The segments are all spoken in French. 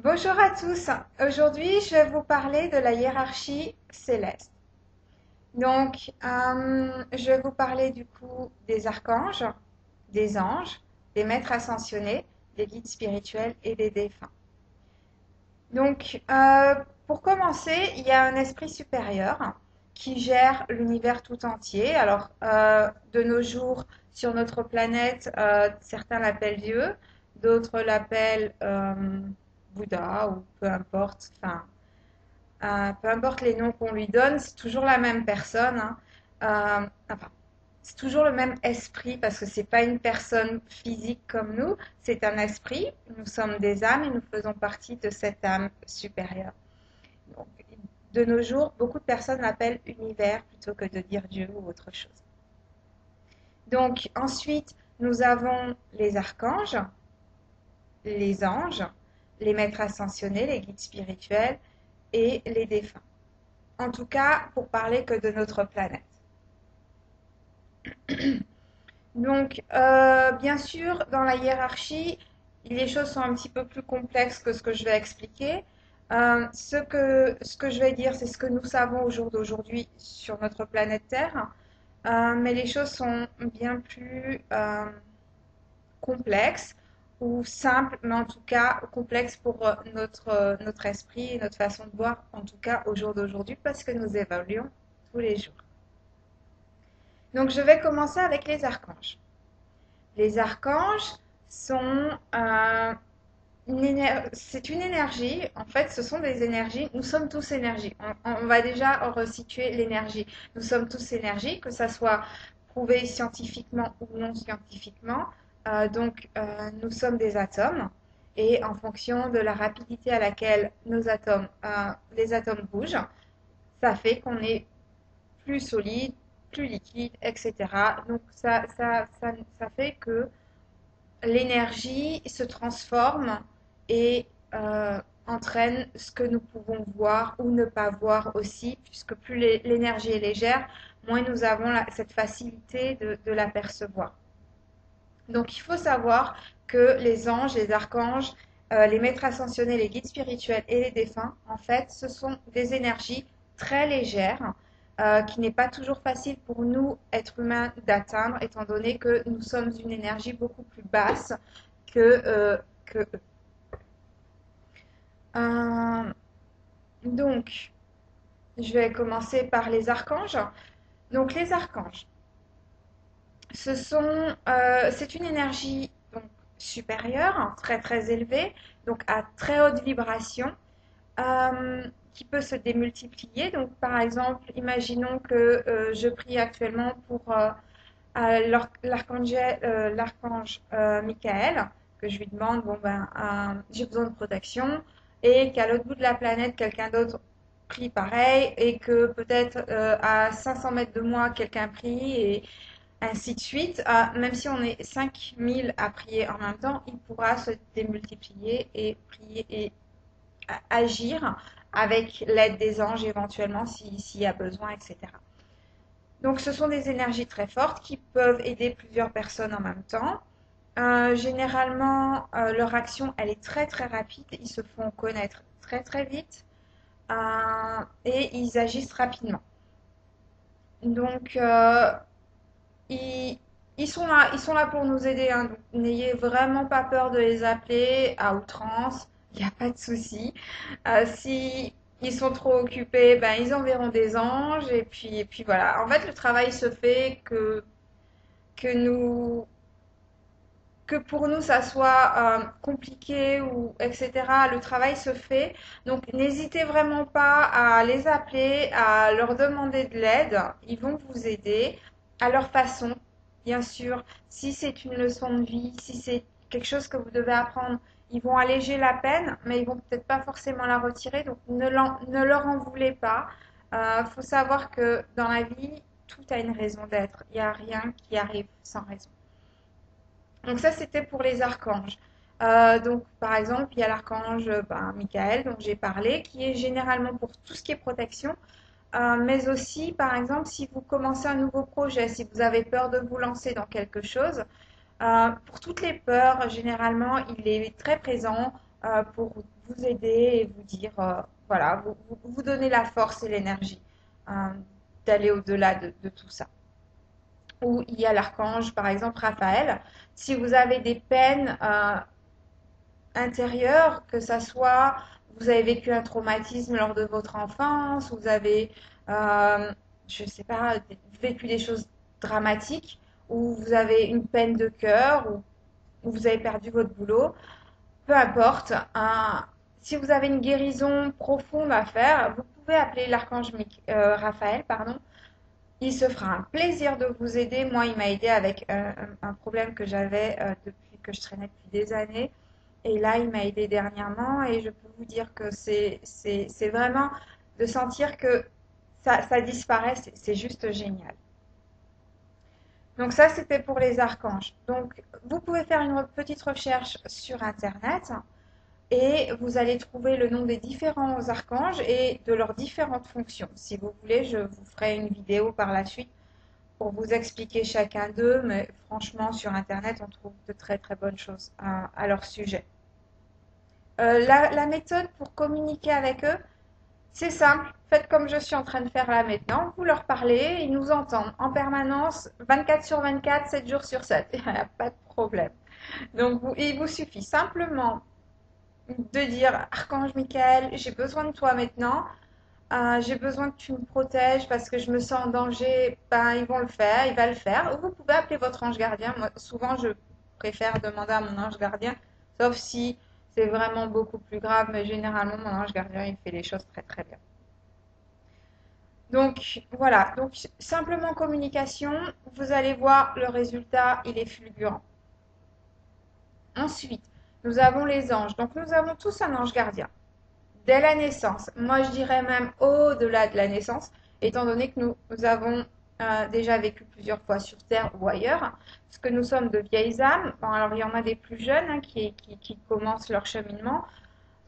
Bonjour à tous. Aujourd'hui, je vais vous parler de la hiérarchie céleste. Je vais vous parler du coup des archanges, des anges, des maîtres ascensionnés, des guides spirituels et des défunts. Donc, pour commencer, il y a un esprit supérieur qui gère l'univers tout entier. Alors, de nos jours, sur notre planète, certains l'appellent Dieu, d'autres l'appellent Bouddha ou peu importe. Enfin, peu importe les noms qu'on lui donne, c'est toujours la même personne, hein. Enfin, c'est toujours le même esprit parce que c'est pas une personne physique comme nous, c'est un esprit. Nous sommes des âmes et nous faisons partie de cette âme supérieure. Donc, de nos jours, beaucoup de personnes l'appellent univers plutôt que de dire Dieu ou autre chose. Donc ensuite, nous avons les archanges, les anges, les maîtres ascensionnés, les guides spirituels et les défunts. En tout cas, pour parler que de notre planète. Bien sûr, dans la hiérarchie, les choses sont un petit peu plus complexes que ce que je vais expliquer. Ce que je vais dire, c'est ce que nous savons au jour d'aujourd'hui sur notre planète Terre. Mais les choses sont bien plus complexes ou simples, mais en tout cas complexes pour notre esprit et notre façon de voir, en tout cas au jour d'aujourd'hui, parce que nous évoluons tous les jours. Donc, je vais commencer avec les archanges. Les archanges sont c'est une énergie. En fait, ce sont des énergies. Nous sommes tous énergie. On va déjà resituer l'énergie. Nous sommes tous énergie, que ça soit prouvé scientifiquement ou non scientifiquement. Nous sommes des atomes. Et en fonction de la rapidité à laquelle les atomes bougent, ça fait qu'on est plus solide, plus liquide, etc. Ça fait que l'énergie se transforme et entraîne ce que nous pouvons voir ou ne pas voir aussi, puisque plus l'énergie est légère, moins nous avons cette facilité de l'apercevoir. Donc il faut savoir que les anges, les archanges, les maîtres ascensionnés, les guides spirituels et les défunts, en fait, ce sont des énergies très légères qui n'est pas toujours facile pour nous, êtres humains, d'atteindre, étant donné que nous sommes une énergie beaucoup plus basse que eux. Euh, donc, je vais commencer par les archanges. Donc, les archanges, c'est une énergie donc, supérieure, très très élevée, donc à très haute vibration, qui peut se démultiplier. Donc, par exemple, imaginons que je prie actuellement pour l'archange Michael, que je lui demande, bon ben, j'ai besoin de protection, et qu'à l'autre bout de la planète, quelqu'un d'autre prie pareil, et que peut-être à 500 mètres de moi, quelqu'un prie, et ainsi de suite. Même si on est 5000 à prier en même temps, il pourra se démultiplier et prier et agir avec l'aide des anges éventuellement s'il y a besoin, etc. Donc ce sont des énergies très fortes qui peuvent aider plusieurs personnes en même temps. Généralement, leur action, elle est très très rapide. Ils se font connaître très très vite et ils agissent rapidement. Donc, ils, ils sont là pour nous aider, hein. Donc, n'ayez vraiment pas peur de les appeler à outrance. Il n'y a pas de souci. Si ils sont trop occupés, ben, ils enverront des anges. Et puis voilà. En fait, le travail se fait que nous, que pour nous ça soit compliqué ou etc. Le travail se fait. Donc n'hésitez vraiment pas à les appeler, à leur demander de l'aide. Ils vont vous aider à leur façon, bien sûr. Si c'est une leçon de vie, si c'est quelque chose que vous devez apprendre, ils vont alléger la peine, mais ils vont peut-être pas forcément la retirer. Donc ne leur en voulez pas. Faut savoir que dans la vie, tout a une raison d'être. Il n'y a rien qui arrive sans raison. Donc ça, c'était pour les archanges. Donc, par exemple, il y a l'archange Michael, dont j'ai parlé, qui est généralement pour tout ce qui est protection, mais aussi, par exemple, si vous commencez un nouveau projet, si vous avez peur de vous lancer dans quelque chose, pour toutes les peurs, généralement, il est très présent pour vous aider et vous dire, voilà, vous donner la force et l'énergie euh, d'aller au-delà de tout ça. Ou il y a l'archange, par exemple, Raphaël. Si vous avez des peines intérieures, que ça soit vous avez vécu un traumatisme lors de votre enfance, vous avez, euh, je ne sais pas, vécu des choses dramatiques, ou vous avez une peine de cœur, ou vous avez perdu votre boulot, peu importe, si vous avez une guérison profonde à faire, vous pouvez appeler l'archange Raphaël, pardon. Il se fera un plaisir de vous aider. Moi, il m'a aidé avec un problème que j'avais depuis que je traînais depuis des années. Et là, il m'a aidé dernièrement. Et je peux vous dire que c'est vraiment de sentir que ça disparaît. C'est juste génial. Donc ça, c'était pour les archanges. Donc, vous pouvez faire une petite recherche sur Internet et vous allez trouver le nom des différents archanges et de leurs différentes fonctions. Si vous voulez, je vous ferai une vidéo par la suite pour vous expliquer chacun d'eux, mais franchement, sur Internet, on trouve de très très bonnes choses à leur sujet. La méthode pour communiquer avec eux, c'est simple. Faites comme je suis en train de faire là maintenant. Vous leur parlez, ils nous entendent en permanence, 24 sur 24, 7 jours sur 7. Il n'y a pas de problème. Donc, il vous suffit simplement de dire, Archange Michael, j'ai besoin de toi maintenant. J'ai besoin que tu me protèges parce que je me sens en danger. Ben, ils vont le faire, il va le faire. Ou vous pouvez appeler votre ange gardien. Moi, souvent, je préfère demander à mon ange gardien, sauf si c'est vraiment beaucoup plus grave. Mais généralement, mon ange gardien, il fait les choses très très bien. Donc voilà, donc simplement communication, vous allez voir le résultat, il est fulgurant. Ensuite, nous avons les anges. Donc nous avons tous un ange gardien. Dès la naissance, moi je dirais même au-delà de la naissance, étant donné que nous avons déjà vécu plusieurs fois sur Terre ou ailleurs, parce que nous sommes de vieilles âmes. Bon, alors il y en a des plus jeunes qui commencent leur cheminement,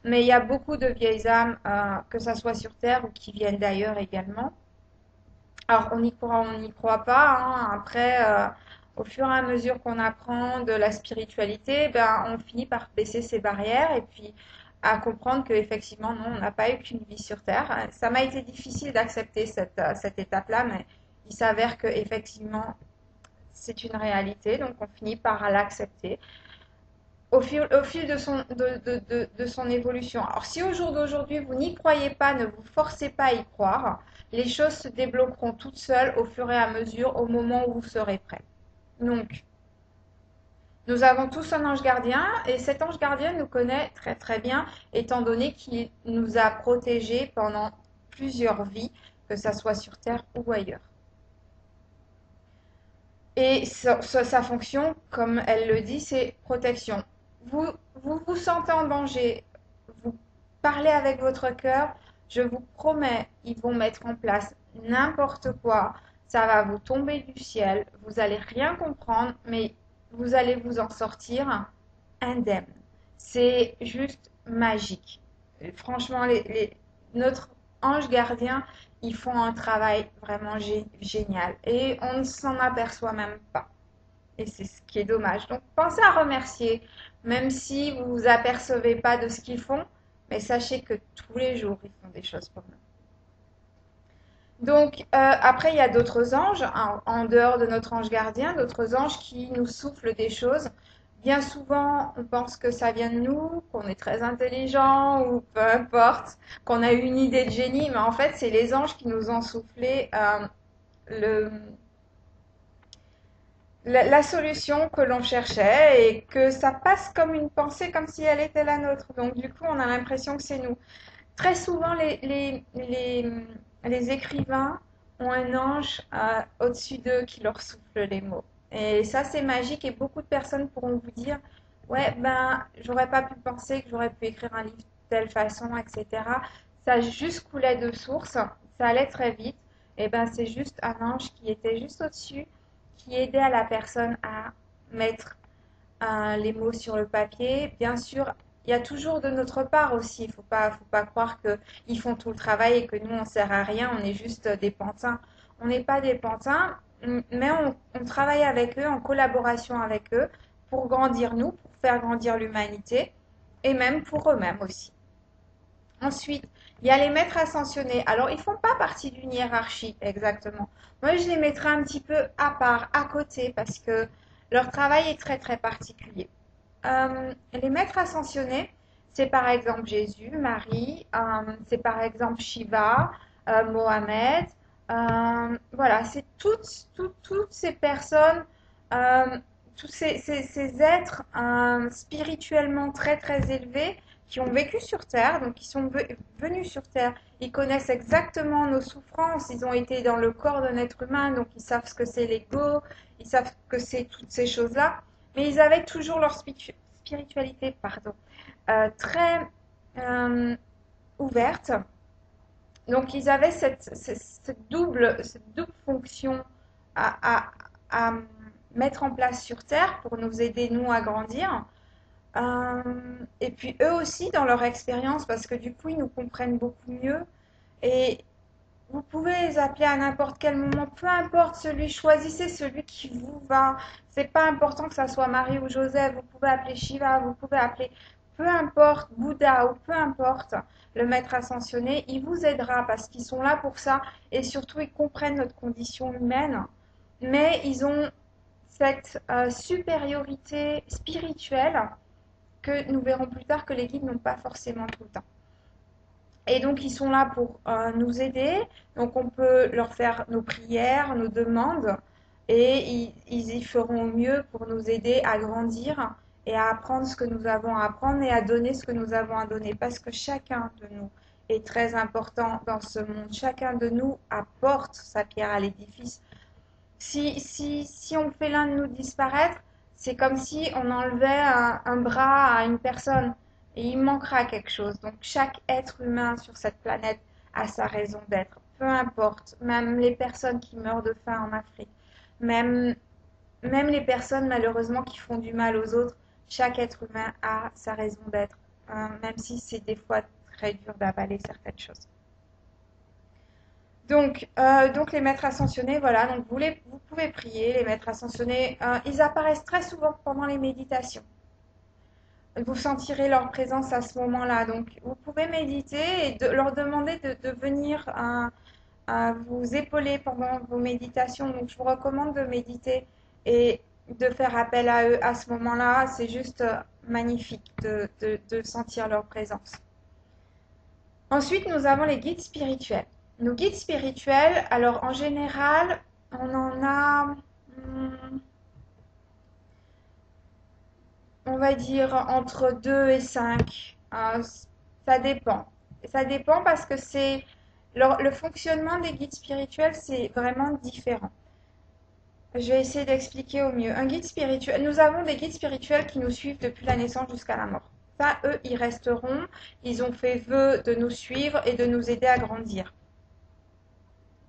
mais il y a beaucoup de vieilles âmes, que ce soit sur Terre ou qui viennent d'ailleurs également. Alors on y croit, on n'y croit pas, hein. Après, au fur et à mesure qu'on apprend de la spiritualité, ben, on finit par baisser ses barrières et puis à comprendre qu'effectivement, non, on n'a pas eu qu'une vie sur Terre. Ça m'a été difficile d'accepter cette étape-là, mais il s'avère qu'effectivement, c'est une réalité, donc on finit par l'accepter au fil de son évolution. Alors si au jour d'aujourd'hui, vous n'y croyez pas, ne vous forcez pas à y croire, les choses se débloqueront toutes seules au fur et à mesure, au moment où vous serez prêt. Donc, nous avons tous un ange gardien et cet ange gardien nous connaît très très bien étant donné qu'il nous a protégés pendant plusieurs vies, que ce soit sur Terre ou ailleurs. Et sa fonction, comme elle le dit, c'est protection. Vous sentez en danger, vous parlez avec votre cœur, je vous promets, ils vont mettre en place n'importe quoi. Ça va vous tomber du ciel, vous allez rien comprendre, mais vous allez vous en sortir indemne. C'est juste magique. Franchement, notre ange gardien, ils font un travail vraiment génial et on ne s'en aperçoit même pas. Et c'est ce qui est dommage. Donc pensez à remercier, même si vous ne vous apercevez pas de ce qu'ils font, mais sachez que tous les jours, ils font des choses pour nous. Donc après, il y a d'autres anges, en dehors de notre ange gardien, d'autres anges qui nous soufflent des choses. Bien souvent, on pense que ça vient de nous, qu'on est très intelligent ou peu importe, qu'on a eu une idée de génie, mais en fait, c'est les anges qui nous ont soufflé le, la solution que l'on cherchait et que ça passe comme une pensée, comme si elle était la nôtre. Donc du coup, on a l'impression que c'est nous. Très souvent, les écrivains ont un ange au-dessus d'eux qui leur souffle les mots. Et ça, c'est magique et beaucoup de personnes pourront vous dire, ouais, ben, j'aurais pas pu penser que j'aurais pu écrire un livre de telle façon, etc. Ça juste coulait de source, ça allait très vite. Et ben, c'est juste un ange qui était juste au-dessus, qui aidait à la personne à mettre les mots sur le papier. Bien sûr, il y a toujours de notre part aussi. Faut pas croire qu'ils font tout le travail et que nous, on ne sert à rien. On est juste des pantins. On n'est pas des pantins, mais on travaille avec eux, en collaboration avec eux, pour grandir nous, pour faire grandir l'humanité et même pour eux-mêmes aussi. Ensuite, il y a les maîtres ascensionnés. Alors, ils font pas partie d'une hiérarchie exactement. Moi, je les mettrais un petit peu à part, à côté, parce que leur travail est très très particulier. Les maîtres ascensionnés, c'est par exemple Jésus, Marie, c'est par exemple Shiva, Mohamed. Voilà, c'est toutes ces personnes, euh, tous ces êtres spirituellement très très élevés qui ont vécu sur Terre, donc qui sont venus sur Terre. Ils connaissent exactement nos souffrances, ils ont été dans le corps d'un être humain, donc ils savent ce que c'est l'ego, ils savent que c'est toutes ces choses-là, mais ils avaient toujours leur spiritualité, pardon, très ouverte. Donc ils avaient cette double fonction à, à mettre en place sur Terre pour nous aider, nous, à grandir. Et puis eux aussi dans leur expérience, parce que du coup, ils nous comprennent beaucoup mieux. Et vous pouvez les appeler à n'importe quel moment, peu importe celui, choisissez celui qui vous va. C'est pas important que ça soit Marie ou Joseph, vous pouvez appeler Shiva, vous pouvez appeler peu importe Bouddha ou peu importe le maître ascensionné, il vous aidera parce qu'ils sont là pour ça et surtout ils comprennent notre condition humaine, mais ils ont cette supériorité spirituelle que nous verrons plus tard que les guides n'ont pas forcément tout le temps. Et donc, ils sont là pour nous aider. Donc, on peut leur faire nos prières, nos demandes, et ils y feront mieux pour nous aider à grandir et à apprendre ce que nous avons à apprendre et à donner ce que nous avons à donner. Parce que chacun de nous est très important dans ce monde. Chacun de nous apporte sa pierre à l'édifice. Si on fait l'un de nous disparaître, c'est comme si on enlevait un bras à une personne et il manquera quelque chose. Donc chaque être humain sur cette planète a sa raison d'être. Peu importe, même les personnes qui meurent de faim en Afrique, même, même les personnes malheureusement qui font du mal aux autres, chaque être humain a sa raison d'être, même si c'est des fois très dur d'avaler certaines choses. Donc les maîtres ascensionnés, voilà, donc vous pouvez prier, les maîtres ascensionnés, ils apparaissent très souvent pendant les méditations. Vous sentirez leur présence à ce moment-là. Donc vous pouvez méditer et leur demander de venir à vous épauler pendant vos méditations. Donc je vous recommande de méditer et de faire appel à eux à ce moment-là. C'est juste magnifique de sentir leur présence. Ensuite, nous avons les guides spirituels. Nos guides spirituels, alors en général, on en a, on va dire, entre 2 et 5. Ça dépend. Ça dépend parce que le fonctionnement des guides spirituels, c'est vraiment différent. Je vais essayer d'expliquer au mieux. Un guide spirituel, nous avons des guides spirituels qui nous suivent depuis la naissance jusqu'à la mort. Ça, eux, ils resteront. Ils ont fait vœu de nous suivre et de nous aider à grandir.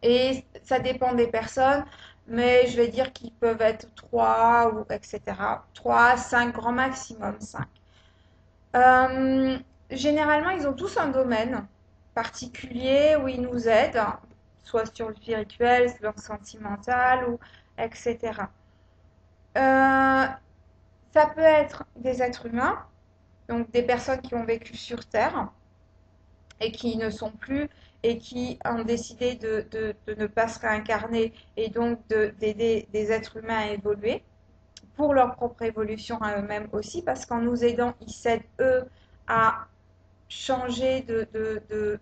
Et ça dépend des personnes, mais je vais dire qu'ils peuvent être 3 ou etc. 3, 5, grand maximum 5. Euh, Généralement, ils ont tous un domaine particulier où ils nous aident, soit sur le spirituel, sur le sentimental, ou etc. Euh, Ça peut être des êtres humains, donc des personnes qui ont vécu sur Terre et qui ne sont plus et qui ont décidé de ne pas se réincarner et donc d'aider des êtres humains à évoluer pour leur propre évolution à eux-mêmes aussi, parce qu'en nous aidant, ils s'aident eux à changer,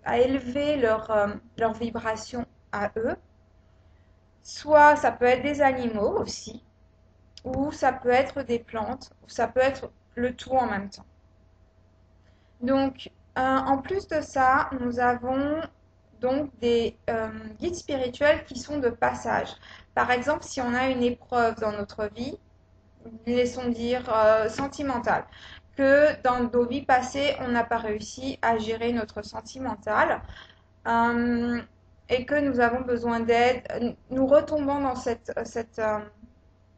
à élever leur vibration à eux. Soit ça peut être des animaux aussi, ou ça peut être des plantes, ou ça peut être le tout en même temps. Donc, en plus de ça, nous avons donc des guides spirituels qui sont de passage. Par exemple, si on a une épreuve dans notre vie, laissons dire sentimentale, que dans nos vies passées, on n'a pas réussi à gérer notre sentimental et que nous avons besoin d'aide, nous retombons dans cette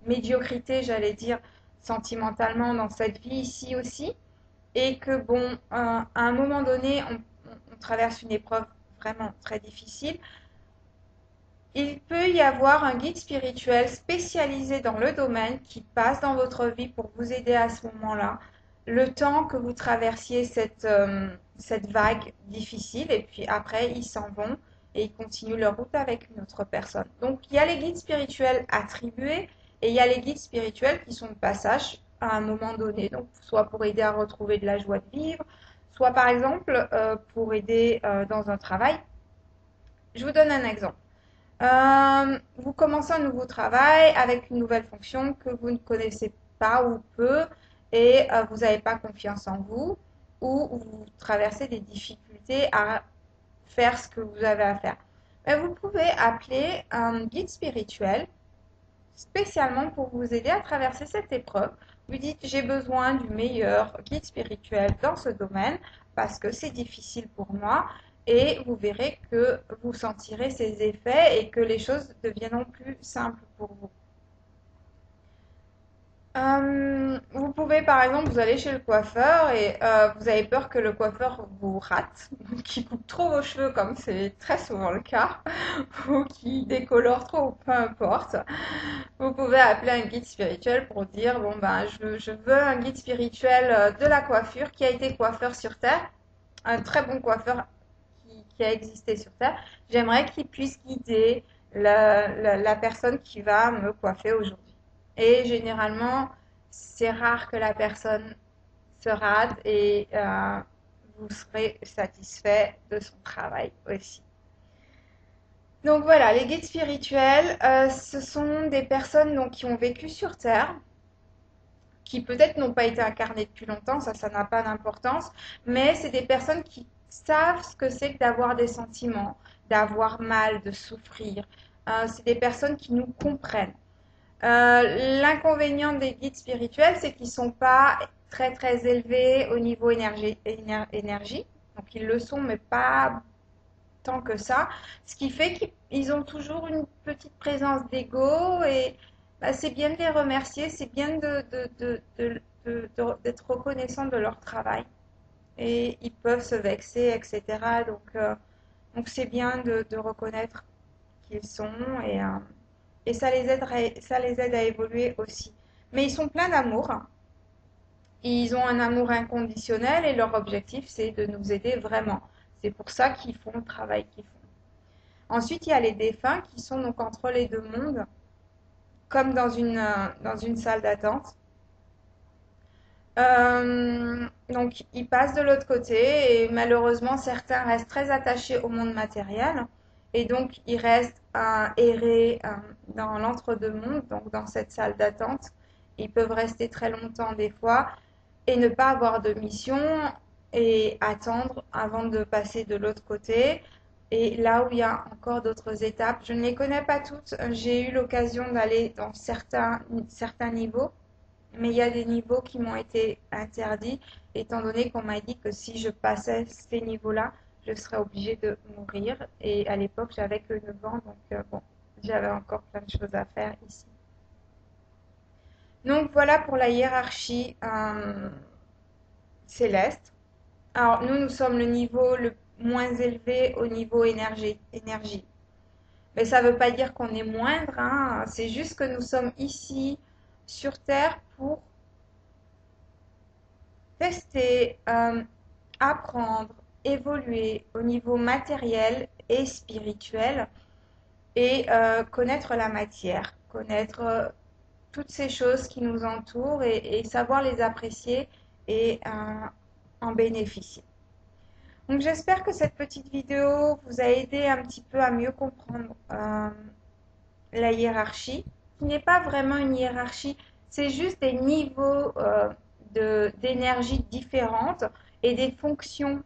médiocrité, j'allais dire, sentimentalement dans cette vie ici aussi et que bon, à un moment donné, on traverse une épreuve vraiment très difficile, il peut y avoir un guide spirituel spécialisé dans le domaine qui passe dans votre vie pour vous aider à ce moment-là, le temps que vous traversiez cette vague difficile et puis après ils s'en vont et ils continuent leur route avec une autre personne. Donc il y a les guides spirituels attribués et il y a les guides spirituels qui sont de passage à un moment donné, donc soit pour aider à retrouver de la joie de vivre, soit par exemple pour aider dans un travail. Je vous donne un exemple. Vous commencez un nouveau travail avec une nouvelle fonction que vous ne connaissez pas ou peu et vous n'avez pas confiance en vous ou vous traversez des difficultés à faire ce que vous avez à faire. Mais vous pouvez appeler un guide spirituel spécialement pour vous aider à traverser cette épreuve. Vous dites, j'ai besoin du meilleur guide spirituel dans ce domaine parce que c'est difficile pour moi et vous verrez que vous sentirez ses effets et que les choses deviendront plus simples pour vous. Vous pouvez, par exemple, vous allez chez le coiffeur et vous avez peur que le coiffeur vous rate, qu'il coupe trop vos cheveux, comme c'est très souvent le cas, ou qu'il décolore trop, peu importe. Vous pouvez appeler un guide spirituel pour dire, bon ben, je veux un guide spirituel de la coiffure qui a été coiffeur sur Terre, un très bon coiffeur qui a existé sur Terre. J'aimerais qu'il puisse guider la personne qui va me coiffer aujourd'hui. Et généralement, c'est rare que la personne se rate et vous serez satisfait de son travail aussi. Donc voilà, les guides spirituels, ce sont des personnes donc, qui ont vécu sur Terre, qui peut-être n'ont pas été incarnées depuis longtemps, ça n'a pas d'importance, mais c'est des personnes qui savent ce que c'est que d'avoir des sentiments, d'avoir mal, de souffrir. C'est des personnes qui nous comprennent. L'inconvénient des guides spirituels, c'est qu'ils ne sont pas très très élevés au niveau énergie. Donc ils le sont, mais pas tant que ça. Ce qui fait qu'ils ont toujours une petite présence d'ego et bah, c'est bien de les remercier, c'est bien d'être reconnaissant de leur travail. Et ils peuvent se vexer, etc. Donc c'est bien de reconnaître qu'ils sont et ça les aide à évoluer aussi. Mais ils sont pleins d'amour. Ils ont un amour inconditionnel et leur objectif, c'est de nous aider vraiment. C'est pour ça qu'ils font le travail qu'ils font. Ensuite, il y a les défunts qui sont donc entre les deux mondes, comme dans une salle d'attente. Donc, ils passent de l'autre côté et malheureusement, certains restent très attachés au monde matériel et donc ils restent à errer dans l'entre-deux-mondes, donc dans cette salle d'attente. Ils peuvent rester très longtemps des fois et ne pas avoir de mission et attendre avant de passer de l'autre côté. Et là où il y a encore d'autres étapes, je ne les connais pas toutes. J'ai eu l'occasion d'aller dans certains niveaux, mais il y a des niveaux qui m'ont été interdits, étant donné qu'on m'a dit que si je passais ces niveaux-là, je serais obligée de mourir. Et à l'époque, j'avais que 9 ans, donc bon, j'avais encore plein de choses à faire ici. Donc voilà pour la hiérarchie céleste. Alors nous sommes le niveau le moins élevé au niveau énergie. Mais ça ne veut pas dire qu'on est moindre, hein. C'est juste que nous sommes ici sur Terre pour tester, apprendre, évoluer au niveau matériel et spirituel et connaître la matière, connaître toutes ces choses qui nous entourent et savoir les apprécier et en bénéficier. Donc j'espère que cette petite vidéo vous a aidé un petit peu à mieux comprendre la hiérarchie, qui n'est pas vraiment une hiérarchie, c'est juste des niveaux d'énergie différentes et des fonctions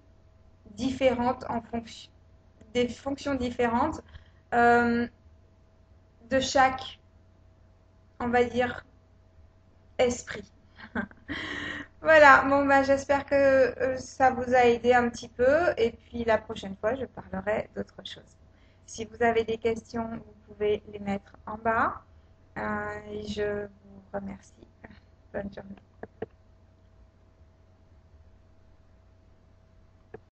différentes des fonctions différentes euh, de chaque, on va dire, esprit. Voilà, bon bah j'espère que ça vous a aidé un petit peu et puis la prochaine fois je parlerai d'autre chose. Si vous avez des questions, vous pouvez les mettre en bas et je vous remercie. Bonne journée.